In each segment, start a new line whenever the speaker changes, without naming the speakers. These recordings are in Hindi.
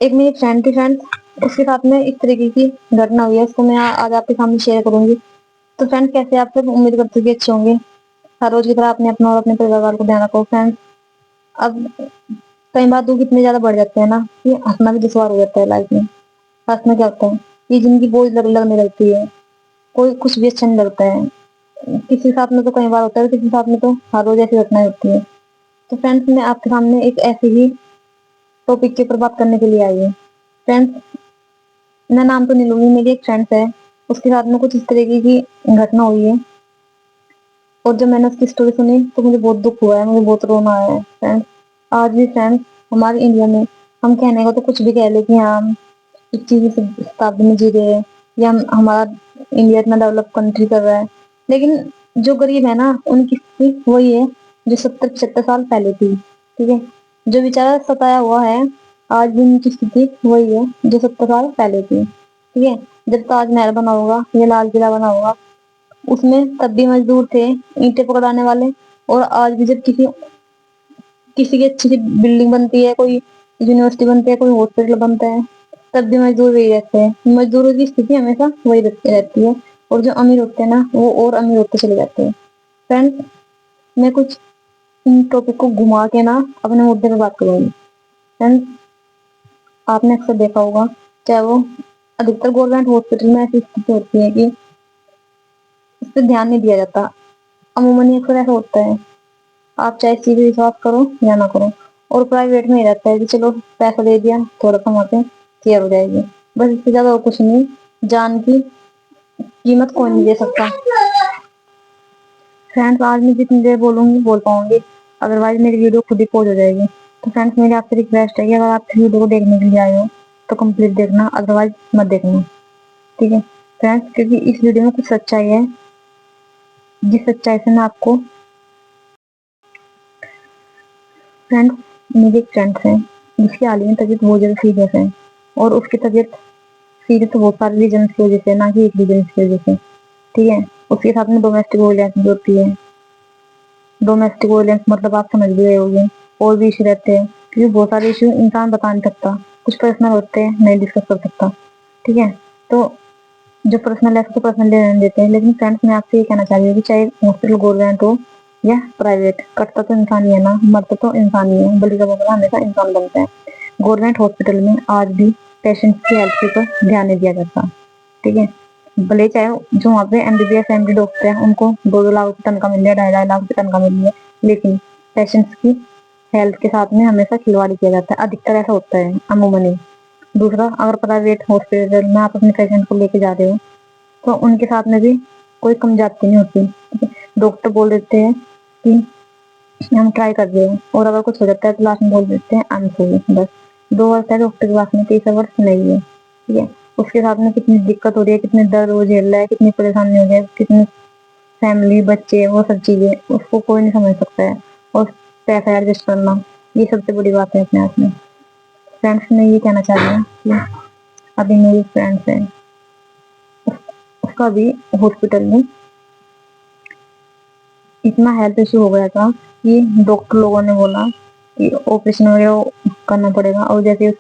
एक मेरी फ्रेंड थी फ्रेंड, उसके साथ में इस तरीके की घटना हुई है, उसको मैं आज आपके सामने शेयर करूंगी। तो फ्रेंड, कैसे आप सब उम्मीद करते हैं कि अच्छे होंगे। हर रोज की तरह अपने अपना और अपने परिवार वालों को ध्यान रखो फ्रेंड। अब कई बार दुख इतने ज्यादा बढ़ जाते हैं ना कि हंसना भी दुश्वार हो जाता है लाइफ में। हंसना क्या होता है, ये जिंदगी बोझ लगने लगती है, कोई कुछ भी अच्छा नहीं लगता है। किसी के साथ में तो कई बार होता है, किसी के साथ में तो हर रोज ऐसी घटनाएं होती है। तो फ्रेंड्स, मैं आपके सामने एक ऐसे ही टॉपिक के ऊपर बात करने के लिए आई हूँ। फ्रेंड्स, मैं नाम तो नहीं लूंगी, मेरी एक फ्रेंड है, उसके साथ में कुछ इस तरीके की घटना हुई है। और जब मैंने उसकी स्टोरी सुनी तो मुझे बहुत दुख हुआ है, मुझे बहुत रोना आया है फ्रेंड्स। आज भी फ्रेंड्स, हमारे इंडिया में हम कहने को तो कुछ भी कह ले कि हाँ, हम 21वीं शताब्दी में जी रहे हैं, या हमारा इंडिया इतना डेवलप कंट्री कर रहा है। लेकिन जो गरीब है ना, उनकी स्थिति वही है जो 70-75 साल पहले थी। ठीक है, जो बेचारा सताया हुआ है, आज भी उनकी स्थिति वही है जो 70 साल पहले थी। ठीक है, जब ताजमहल बना होगा या लाल किला बना होगा, उसमें तब भी मजदूर थे, ईंटें पकड़ाने वाले। और आज भी जब किसी किसी की अच्छी सी बिल्डिंग बनती है, कोई यूनिवर्सिटी बनती है, कोई हॉस्पिटल बनता है, तब भी मजदूर वही रहते हैं। मजदूरों की स्थिति हमेशा वही रहती है। और जो अमीर होते हैं ना, वो और अमीर होते चले जाते हैं। फ्रेंड्स, मैं कुछ इन टॉपिक को घुमा के ना अपने मुद्दे पे बात करूंगी। फ्रेंड्स, आपने अक्सर देखा होगा, चाहे वो अधिकतर गवर्नमेंट हॉस्पिटल में ऐसी स्थिति होती है कि इस पर ध्यान नहीं दिया जाता। अमूमन अक्सर ऐसा होता है, आप चाहे इस चीज पे विश्वास करो या ना करो। और प्राइवेट में ही रहता है कि चलो पैसा दे दिया, थोड़ा कमाते, क्लियर हो जाएगी। बस इससे ज्यादा और कुछ नहीं। जान की कीमत कोई नहीं दे सकता। फ्रेंड्स, आज मैं जितनी देर बोलूंगी बोल पाऊंगी, अदरवाइज मेरी वीडियो खुद ही पॉज हो जाएगी। तो फ्रेंड्स, मेरी आपसे रिक्वेस्ट है कि अगर आप वीडियो को देखने के लिए आए हो तो कंप्लीट देखना, अदरवाइज मत देखना। ठीक है फ्रेंड्स, क्योंकि इस वीडियो में कुछ सच्चाई है, जिस सच्चाई से मैं आपको। फ्रेंड्स, मेरी एक फ्रेंड है जिसकी हाल ही में तबीयत बहुत ज्यादा सीरियस है। और उसकी तबीयत सीरियस तो बहुत सारे रीजन की वजह से, ना कि एक रीजन की वजह से। ठीक है, उसके साथ में डोमेस्टिक वायलेंस भी होती है। डोमेस्टिक वायलेंस मतलब आप समझ भी रहे होंगे। और भी इशू रहते हैं, क्योंकि बहुत सारे इशू इंसान बता नहीं सकता, कुछ पर्सनल होते हैं, नहीं डिस्कस कर सकता। ठीक है, तो जो पर्सनल है तो पर्सनल लेने देते हैं। लेकिन फ्रेंड्स, मैं आपसे ये कहना चाह रही हूँ कि चाहे हॉस्पिटल गवर्नमेंट हो या प्राइवेट, कटता तो इंसान ही है ना, मरता तो इंसान ही है, बलि का बदला हमेशा इंसान बनता है। गवर्नमेंट हॉस्पिटल में आज भी पेशेंट की हेल्थ के ऊपर ध्यान नहीं दिया जाता। ठीक है, भले चाहे जो वहाँ पे एमबीबीएस एमडी डॉक्टर है, उनको 2-2 लाख रुपए तनख्वाह मिल रही है, 2.5-2.5 लाख रुपए तनख्वाह मिल रही है, लेकिन पेशेंट्स की हेल्थ के साथ में हमेशा खिलवाड़ किया जाता है। अधिकतर ऐसा होता है, अमूमन ही। दूसरा, अगर प्राइवेट हॉस्पिटल में आप अपने पेशेंट को लेके जा रहे हो तो उनके साथ में भी कोई कम जाती नहीं होती। डॉक्टर बोल देते हैं कि हम ट्राई कर रहे हैं, और अगर कुछ हो जाता है तो लास्ट में बोल देते हैं आई एम सॉरी। बस 2 वर्ष है डॉक्टर के पास में, तीसरा वर्ष नहीं है। ठीक है, उसके साथ में कितनी दिक्कत हो रही है, कितने दर्द वो झेल रहा है, कितनी परेशानी हो रही है, कितनी फैमिली, बच्चे, वो सब चीजें उसको कोई नहीं समझ सकता है। और पैसा एडजस्ट करना, ये सबसे बड़ी बात है अपने आप में। फ्रेंड्स, मैं ये कहना चाह रही हूँ कि अभी मेरी फ्रेंड्स है, उसका भी हॉस्पिटल में इतना हेल्थ इशू हो गया था कि डॉक्टर लोगों ने बोला कि ऑपरेशन वगैरह करना पड़ेगा। और जैसे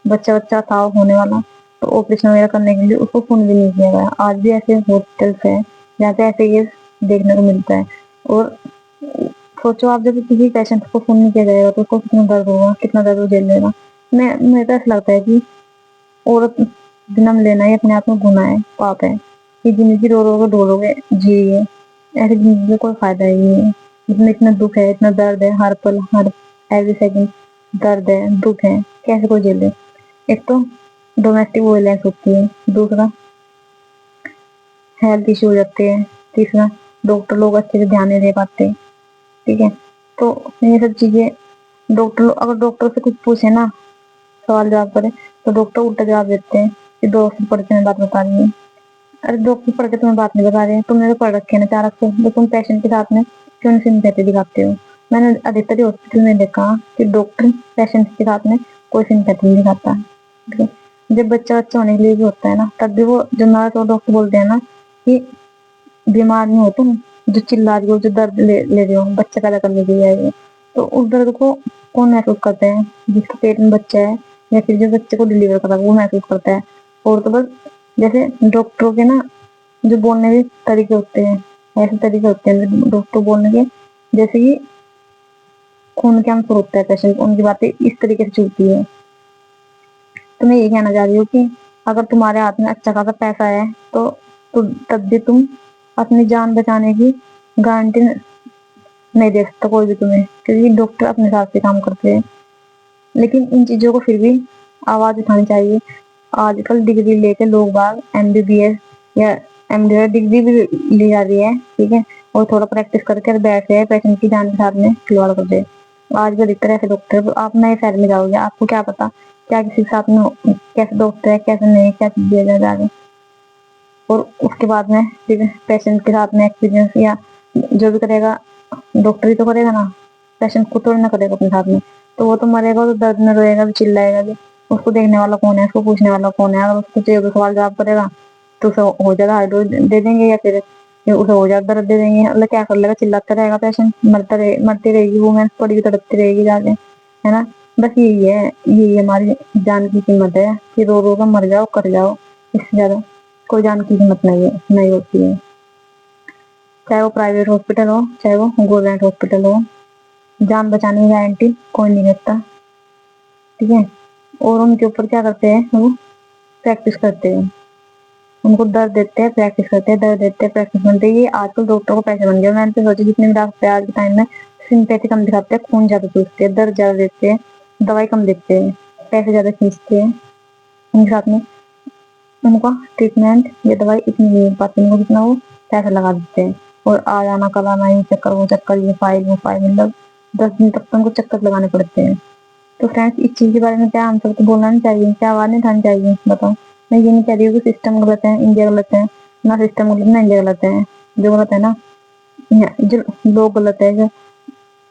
बच्चा बच्चा था होने वाला, तो ऑपरेशन वगैरह करने के लिए उसको खून भी नहीं किया गया। आज भी ऐसे हॉस्पिटल्स हैं जहाँ पे ऐसे केस देखने को मिलता है। और सोचो, आप जब किसी पेशेंट को खून नहीं किया जाएगा तो उसको कितना दर्द होगा, कितना दर्द वो झेल लेगा। मुझे तो ऐसा लगता है कि औरत जन्म लेना ही अपने आप में गुनाह है, पाप है। ये जिंदगी रो रो के ढोलोगे जिए, ऐसी जिंदगी का कोई फायदा ही नहीं है। इसमें इतना दुख है, इतना दर्द है, हर पल हर एवरी सेकंड दर्द है, दुख है, कैसे कोई झेले। एक तो डोमेस्टिक वायलेंस होती है, दूसरा हेल्थ इशू हो जाते हैं, तीसरा डॉक्टर लोग अच्छे से ध्यान नहीं दे पाते। ठीक है, तो ये सब चीजें डॉक्टर लोग, अगर डॉक्टर से कुछ पूछे ना, सवाल जवाब करे, तो डॉक्टर उल्टा जवाब देते हैं कि डॉक्टर पढ़ के मैं बात बता रही हूँ। अरे डॉक्टर पढ़ के तुम्हें बात नहीं बता रहे हैं, तुमने तो पढ़ रखे है ना 4 अक्षर, तो तुम पेशेंट के साथ में क्यों नहीं सिंपैथी दिखाते हो। मैंने अधिकतर हॉस्पिटल में देखा कि डॉक्टर पेशेंट के साथ में कोई सिंपैथी नहीं दिखाता। ठीक है? जब बच्चा बच्चा होने के लिए भी होता है ना, तब भी वो जो नर्स और डॉक्टर बोलते हैं ना कि बीमार नहीं हो तुम, जो चिल्ला रही हो, जो दर्द ले रहे हो, बच्चा पैदा करने के लिए आए हो। तो उस दर्द को कौन महसूस करता है, जिसके पेट में बच्चा है, या फिर जो बच्चे को डिलीवर कर रहा है वो महसूस करता है। और तो बस जैसे डॉक्टरों के ना जो बोलने के तरीके होते हैं, ऐसे तरीके होते हैं डॉक्टर बोलने के, जैसे कि खून कैंसर होता है पेशेंट, उनकी बातें इस तरीके से चलती है। तो मैं ये कहना चाह रही हूँ कि अगर तुम्हारे हाथ में अच्छा खासा पैसा है तो तब भी तुम अपनी जान बचाने की गारंटी नहीं दे सकता कोई भी तुम्हें, क्योंकि डॉक्टर अपने हिसाब से काम करते हैं। लेकिन इन चीजों को फिर भी आवाज उठानी चाहिए। आजकल डिग्री लेके लोग बाग एमबीबीएस या एमडी डिग्री भी ली जा रही है, ठीक है, और थोड़ा प्रैक्टिस करके बैठ रहे हैं पेशेंट की जान के साथ में खिलवाड़ कर दे। आज भी अधिकतर ऐसे डॉक्टर, आप नए शहर में जाओगे आपको क्या पता क्या किसी के साथ में कैसे डॉक्टर है कैसे नहीं, कैसे दिया जाए आगे। और उसके बाद में फिर पेशेंट के साथ में एक्सपीरियंस या जो भी करेगा डॉक्टर ही तो करेगा ना, पेशेंट को थोड़ी ना करेगा अपने साथ में। तो वो तो मरेगा तो दर्द में रोएगा भी, चिल्लाएगा भी। उसको देखने वाला कौन है, उसको पूछने वाला कौन है? अगर उसको चाहिए तो सवाल जवाब करेगा तो उसे हो जाएगा हाई डोज दे देंगे, या फिर उसे हो जाएगा दर्द दे देंगे। मतलब क्या कर लेगा, चिल्लाता रहेगा पेशेंट, मरती रहेगी वो, मैं पड़ी हुई तड़पती रहेगी जाके, है ना। बस यही हमारी जान की कीमत है कि रो रो कर मर जाओ, कर जाओ, इससे ज्यादा कोई जान की कीमत नहीं होती है। चाहे वो प्राइवेट हॉस्पिटल हो चाहे वो गवर्नमेंट हॉस्पिटल हो, जान बचाने की गारंटी कोई नहीं देता, ठीक है। और उनके ऊपर क्या करते हैं वो, प्रैक्टिस करते हैं, उनको दर्द देते हैं प्रैक्टिस करते हैं, दर्द देते हैं प्रैक्टिस बनते हैं। ये आजकल डॉक्टर को पैसे बन गए। मैंने तो सोचा जितने भी डॉक्टर आज के टाइम में सिंपैथी कम दिखाते हैं, खून ज्यादा चूसते हैं, दर्द ज्यादा देते हैं, दवाई कम देते हैं, पैसे ज्यादा खींचते हैं, उनके साथ में उनका ट्रीटमेंट या दवाई इतनी नहीं मिल पाती, उनको जितना वो पैसा लगा देते हैं। और आ जाना कल आना, ये चक्कर वो चक्कर, ये फाइल वो फाइल, मतलब 10 दिन तक तो उनको चक्कर लगाने पड़ते हैं। तो फ्रेंड्स इस चीज के बारे में क्या हम सबको बोलना नहीं चाहिए, क्या आवाज नहीं उठानी चाहिए, बताओ। मैं ये नहीं कह रही हूँ कि सिस्टम गलत है, इंडिया गलत है, ना सिस्टम गलत ना इंडिया गलत है। जो गलत है ना, जो लोग गलत है, जो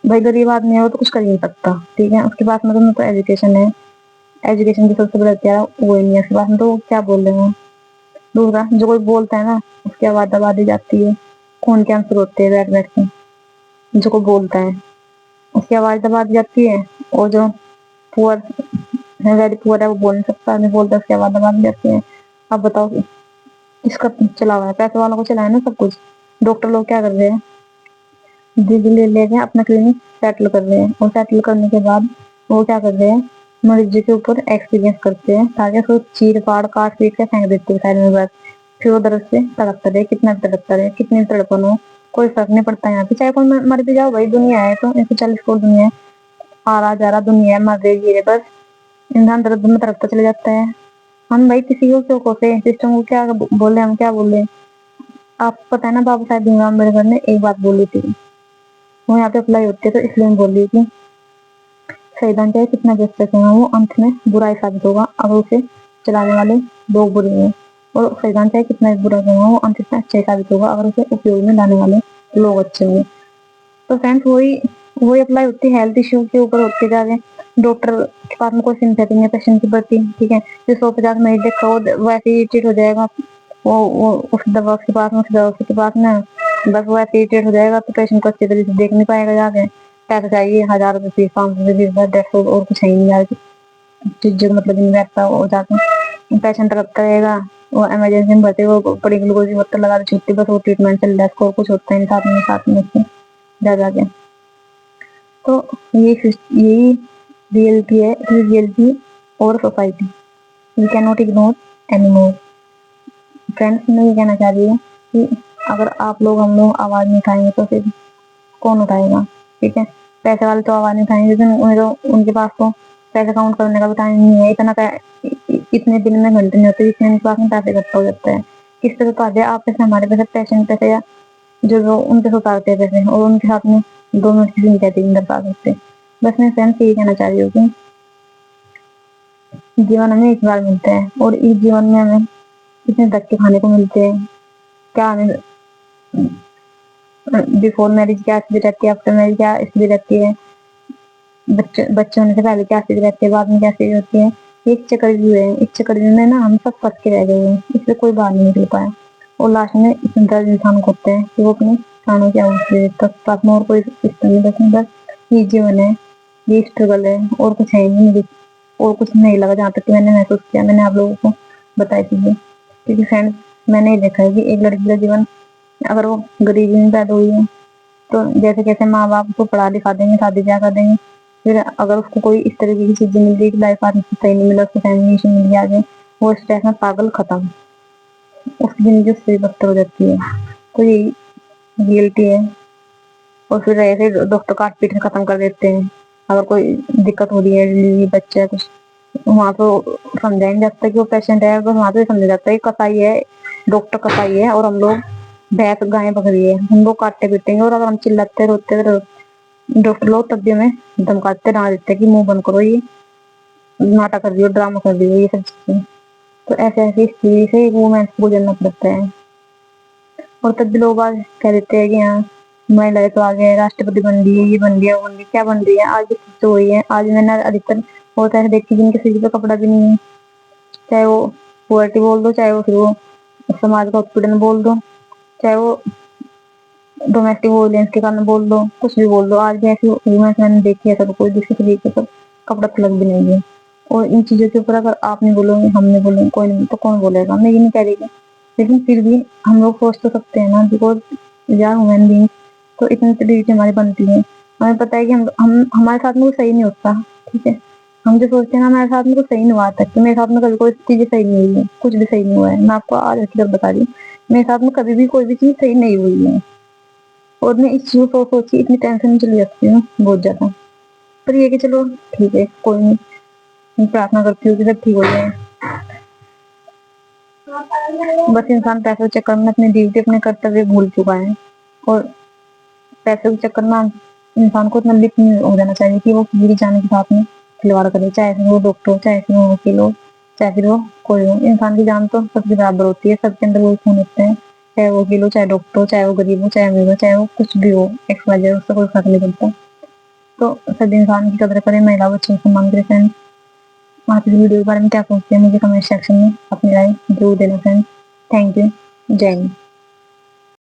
भाई गरीब आदमी है वो तो कुछ कर ही नहीं सकता, ठीक है। उसके पास में तो एजुकेशन है, एजुकेशन की सबसे बड़ा हथियार वो ही नहीं है उसके पास में, तो क्या बोल रहे हैं। दूसरा जो कोई बोलता है ना उसकी आवाज दबा दी जाती है, खून कैंसर होते हैं बैठ बैठ के, जो कोई बोलता है उसकी आवाज दबा दी जाती है। और जो पुअर है, वेरी पुअर है, वो बोल नहीं सकता, नहीं बोलता, उसकी आवाज दबा दी जाती है। अब बताओ किसका चला हुआ है, पैसे वालों को चला है ना सब कुछ। डॉक्टर लोग क्या कर रहे हैं, डिग्री ले लेके अपना क्लिनिक सेटल कर रहे हैं, और सेटल करने के बाद वो क्या कर रहे हैं, मरीज के ऊपर एक्सपीरियंस करते हैं, ताकि उसको चीर फाड़ काट पीट के फेंक देते हैं साइड में बस। फिर वो दर्द से तड़पता रहे, कितना भी तड़पता रहे, कितनी भी तड़पन हो, कोई फर्क नहीं पड़ता यहाँ पे। चाहे कोई मर भी जाओ, भाई दुनिया है तो 140 करोड़ दुनिया है, आ रहा जा रहा दुनिया है, मर रही जी रहे, बस इंसान दर्द में तड़पता चले जाता है। हम भाई किसी को क्यों कोसे, सिस्टम को क्या बोले, हम क्या बोले। आपको पता है ना बाबा साहेब भीमराव अम्बेडकर ने एक बात बोली थी, वो यहाँ पे अप्लाई होती है, तो इसलिए मैं बोल रही थी, संविधान चाहे कितना व्यस्त रखेगा वो अंत में बुराई साबित होगा अगर उसे चलाने वाले लोग बुरे हैं, और संविधान चाहे कितना भी बुरा रखेगा वो अंत में अच्छा ही साबित होगा अगर उसे उपयोग में लाने वाले लोग अच्छे होंगे। तो फ्रेंड्स वही वही अप्लाई होती है हेल्थ इश्यू के ऊपर होते जा रहे हैं। डॉक्टर के पास में कोई सिंपैथी नहीं है पेशेंट के प्रति, ठीक है। जो 150 मरीज देखा वो वैसे ही ट्रीट हो जाएगा, वो उस दवा के पास में, उस दवा के पास में बस वो ऐसे इरिटेट हो जाएगा, तो पेशेंट को अच्छी तरीके से देख नहीं पाएगा जाके। पैसा चाहिए 1000 रुपये फीस, 500 फीस, बस दैट्स ऑल, और कुछ है ही नहीं यार। चीज मतलब नहीं बैठता हो जाके, पेशेंट तड़पता रहेगा, वो इमरजेंसी में भर्ती, वो बड़ी ग्लूकोज की बोतल लगा के छुट्टी, बस वो ट्रीटमेंट चल रहा है, उसको कुछ होता है नहीं साथ में उसके जा जाके। तो यही रियलिटी है, रियलिटी और society, we can not ignore any more. Friends मैं ये कहना चाह रही हूँ कि अगर आप लोग हम लोग आवाज नहीं उठाएंगे तो फिर कौन उठाएगा, ठीक है। पैसे वाले तो आवाज नहीं उठाएंगे, लेकिन उन्हें तो उनके पास तो पैसे काउंट करने का भी टाइम नहीं है, इतने दिन में घंटे नहीं होते जितने उनके पास में पैसे इकट्ठा हो जाता है। किस तरह उतारते हैं आप पैसे, हमारे पैसे, पेशेंट पैसे, या जो लोग उनके साथ उतारते हैं पैसे, और उनके साथ में दोनों चीजें नहीं कहती दर्शा सकते। बस मैं फ्रेंड्स यही कहना चाह रही हूँ कि जीवन हमें एक बार मिलता है, और इस जीवन में हमें कितने धक्के खाने को मिलते हैं, क्या हमें बिफोर मैरिज क्या स्थिति रहती है, आफ्टर मैरिज क्या स्थिति रहती है, बच्चे होने से पहले क्या स्थिति रहती है, बाद में क्या स्थिति होती है। एक चक्रव्यूह है, इस चक्रव्यूह में ना हम सब फंस के रह गए हैं, इससे कोई बाहर नहीं निकल पाया। और लास्ट में इतने दर्द इंसान को होते हैं कि वो अपने प्राणों की आहुति दे देता है, साथ में और कोई सिस्टम नहीं, बस ये जीवन है, ये स्ट्रगल है, और कुछ है ही नहीं। और कुछ नहीं लगा, जहाँ तक कि मैंने महसूस किया, मैंने आप लोगों को बताई चीजें। क्योंकि फ्रेंड्स, मैंने ये देखा है कि एक लड़की का जीवन, अगर वो गरीबी में पैदा हुई है तो जैसे कैसे माँ बाप उसको पढ़ा लिखा देंगे, शादी ब्याह कर देंगे, फिर अगर उसको कोई इस तरीके की चीजें मिल गई, लाइफ पार्टनर सही नहीं मिला, उसको फैमिली इशू मिल गया आगे, वो स्ट्रेस में पागल, खत्म, उसकी जिंदगी उससे भी बदतर हो जाती है। तो यही रियलिटी है। और फिर ऐसे डॉक्टर काट पीट के खत्म कर देते हैं। अगर कोई दिक्कत हो रही है, डिलीवरी, बच्चा है कुछ, वहां तो समझाएंगे जब तक कि वो पेशेंट है, बस वहां तो समझा जाता है कि कसाई है, डॉक्टर कसाई है और हम लोग भैंस गायें बकरी है, हम लोग काटते पीटेंगे। और अगर हम चिल्लाते रोते डॉक्टर लोग तब भी हमें धमकाते रहा देते हैं कि मुंह बंद करो, ये नाटक कर दियो, ड्रामा कर दियो, ये सब चीजें। तो ऐसे ऐसी स्थिति से वुमेन्स को गुजरना पड़ता है। और तब भी लोग आज कह देते हैं कि हाँ, महिलाएं तो आगे है, राष्ट्रपति बन रही है, ये बन रही है, वो बन रही है, क्या बन रही है, आज भी तो वही है। आज मैंने अधिकतर बहुत ऐसे देखी जिनके सिर पे कपड़ा भी नहीं है, चाहे वो पोवर्टी बोल दो, चाहे वो फिर वो समाज का उत्पीड़न बोल दो, चाहे वो डोमेस्टिक वायलेंस के कारण बोल दो, कुछ भी बोल दो, आज भी ऐसी वुमेन्स मैंने देखी है, सब कोई दूसरे तरीके से कपड़ा तलक भी नहीं है। और इन चीजों के ऊपर अगर आप नहीं बोलोगे, हम नहीं बोलेंगे, कोई नहीं, तो कौन बोलेगा? मैं ये नहीं कह रही थी, लेकिन फिर भी हम लोग सोच तो सकते हैं ना, because we are human being. तो इतनी तरीके हमारी बनती है, हमें पता है कि हम हमारे साथ में कुछ सही नहीं होता, ठीक है, हम जो सोचते हैं ना हमारे साथ में कुछ सही नहीं हुआ तक, कि मेरे साथ में कभी कोई चीजें सही नहीं हुई है, कुछ भी सही नहीं हुआ है, मैं आपको आज हकीकत बता रही हूँ, मेरे साथ में कभी भी कोई भी चीज सही नहीं हुई है। और मैं इस चीज को सोच के इतनी टेंशन में चली जाती हूँ बहुत ज्यादा। पर ये कि चलो ठीक है, कोई नहीं, मैं प्रार्थना करती हूँ कि सब ठीक हो जाए। बस इंसान पैसे के चक्कर में अपनी ड्यूटी, अपने कर्तव्य भूल चुका है। और पैसे के चक्कर में इंसान को इतना लिप्त नहीं हो जाना चाहिए कि वो किसी भी जान के साथ में खिलवाड़ करे, चाहे फिर वो डॉक्टर हो, चाहे फिर वो वकील हो, चाहे फिर वो कोई हो। इंसान की जान तो सबके बराबर होती है, सबके अंदर वो खून होते हैं, चाहे वो वकील हो, चाहे डॉक्टर हो, चाहे वो गरीब हो, चाहे अमीर हो, चाहे वो कुछ भी हो, एक्स वाई जेड, उससे कोई फर्क नहीं पड़ता। तो सब इंसान की कदर करें, महिला बच्चों को सम्मान करें। फ्रेंड्स, आप इस वीडियो के बारे में क्या सोचते हैं, मुझे कमेंट सेक्शन में अपनी राय जरूर देना फ्रेंड्स। Thank you. जय हिंद।